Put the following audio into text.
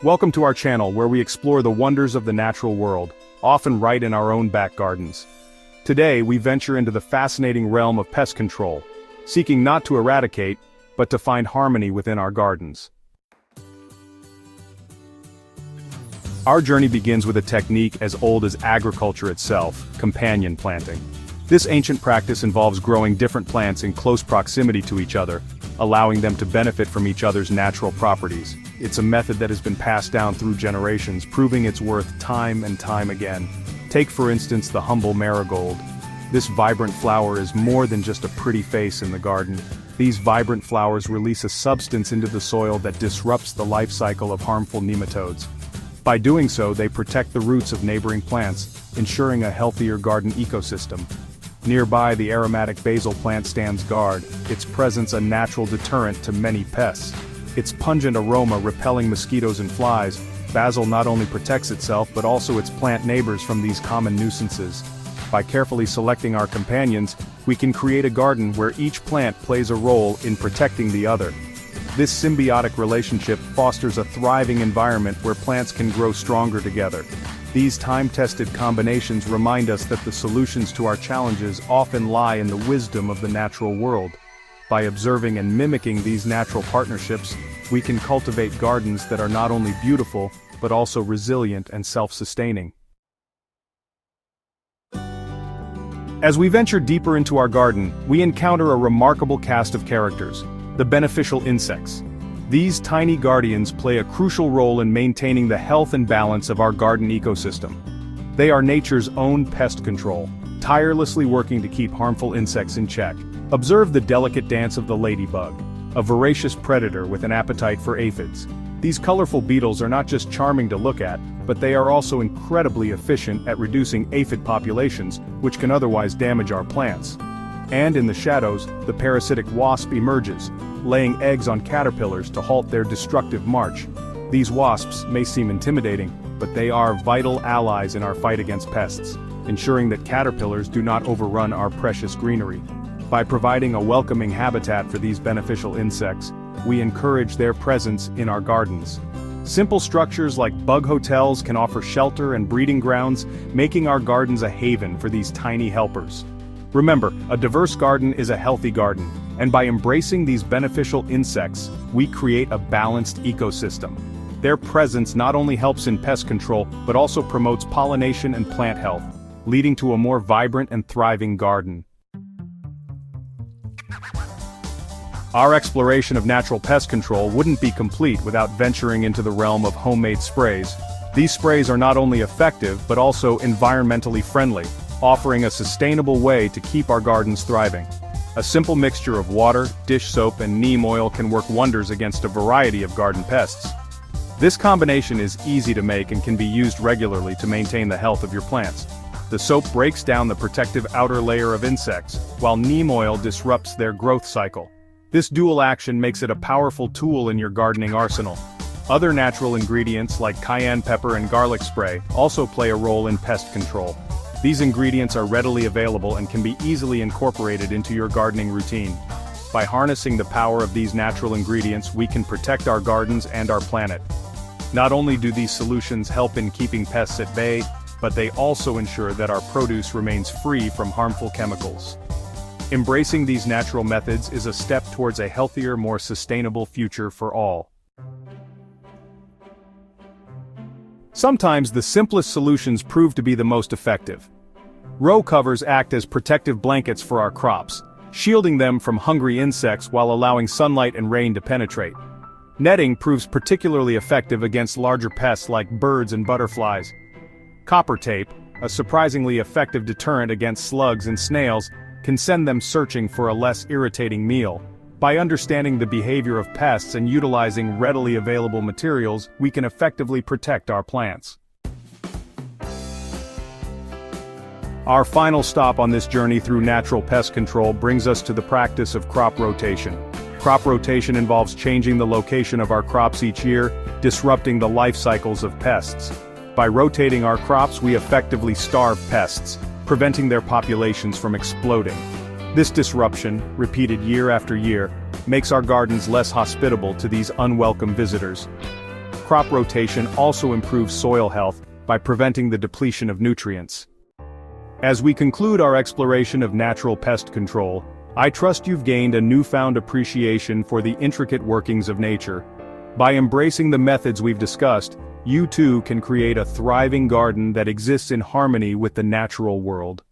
Welcome to our channel where we explore the wonders of the natural world, often right in our own back gardens. Today we venture into the fascinating realm of pest control, seeking not to eradicate, but to find harmony within our gardens. Our journey begins with a technique as old as agriculture itself, companion planting. This ancient practice involves growing different plants in close proximity to each other, allowing them to benefit from each other's natural properties. It's a method that has been passed down through generations, proving its worth time and time again. Take for instance the humble marigold. This vibrant flower is more than just a pretty face in the garden. These vibrant flowers release a substance into the soil that disrupts the life cycle of harmful nematodes. By doing so, they protect the roots of neighboring plants, ensuring a healthier garden ecosystem. Nearby, the aromatic basil plant stands guard, its presence a natural deterrent to many pests. Its pungent aroma repelling mosquitoes and flies, basil not only protects itself but also its plant neighbors from these common nuisances. By carefully selecting our companions, we can create a garden where each plant plays a role in protecting the other. This symbiotic relationship fosters a thriving environment where plants can grow stronger together. These time-tested combinations remind us that the solutions to our challenges often lie in the wisdom of the natural world. By observing and mimicking these natural partnerships, we can cultivate gardens that are not only beautiful, but also resilient and self-sustaining. As we venture deeper into our garden, we encounter a remarkable cast of characters, the beneficial insects. These tiny guardians play a crucial role in maintaining the health and balance of our garden ecosystem. They are nature's own pest control, tirelessly working to keep harmful insects in check. Observe the delicate dance of the ladybug, a voracious predator with an appetite for aphids. These colorful beetles are not just charming to look at, but they are also incredibly efficient at reducing aphid populations, which can otherwise damage our plants. And in the shadows, the parasitic wasp emerges, laying eggs on caterpillars to halt their destructive march. These wasps may seem intimidating, but they are vital allies in our fight against pests, ensuring that caterpillars do not overrun our precious greenery. By providing a welcoming habitat for these beneficial insects, we encourage their presence in our gardens. Simple structures like bug hotels can offer shelter and breeding grounds, making our gardens a haven for these tiny helpers. Remember, a diverse garden is a healthy garden, and by embracing these beneficial insects, we create a balanced ecosystem. Their presence not only helps in pest control, but also promotes pollination and plant health, leading to a more vibrant and thriving garden. Our exploration of natural pest control wouldn't be complete without venturing into the realm of homemade sprays. These sprays are not only effective, but also environmentally friendly, offering a sustainable way to keep our gardens thriving. A simple mixture of water, dish soap, and neem oil can work wonders against a variety of garden pests. This combination is easy to make and can be used regularly to maintain the health of your plants. The soap breaks down the protective outer layer of insects, while neem oil disrupts their growth cycle. This dual action makes it a powerful tool in your gardening arsenal. Other natural ingredients like cayenne pepper and garlic spray also play a role in pest control. These ingredients are readily available and can be easily incorporated into your gardening routine. By harnessing the power of these natural ingredients, we can protect our gardens and our planet. Not only do these solutions help in keeping pests at bay, but they also ensure that our produce remains free from harmful chemicals. Embracing these natural methods is a step towards a healthier, more sustainable future for all. Sometimes the simplest solutions prove to be the most effective. Row covers act as protective blankets for our crops, shielding them from hungry insects while allowing sunlight and rain to penetrate. Netting proves particularly effective against larger pests like birds and butterflies. Copper tape, a surprisingly effective deterrent against slugs and snails, can send them searching for a less irritating meal. By understanding the behavior of pests and utilizing readily available materials, we can effectively protect our plants. Our final stop on this journey through natural pest control brings us to the practice of crop rotation. Crop rotation involves changing the location of our crops each year, disrupting the life cycles of pests. By rotating our crops, we effectively starve pests, preventing their populations from exploding. This disruption, repeated year after year, makes our gardens less hospitable to these unwelcome visitors. crop rotation also improves soil health by preventing the depletion of nutrients. As we conclude our exploration of natural pest control, I trust you've gained a newfound appreciation for the intricate workings of nature. By embracing the methods we've discussed, you too can create a thriving garden that exists in harmony with the natural world.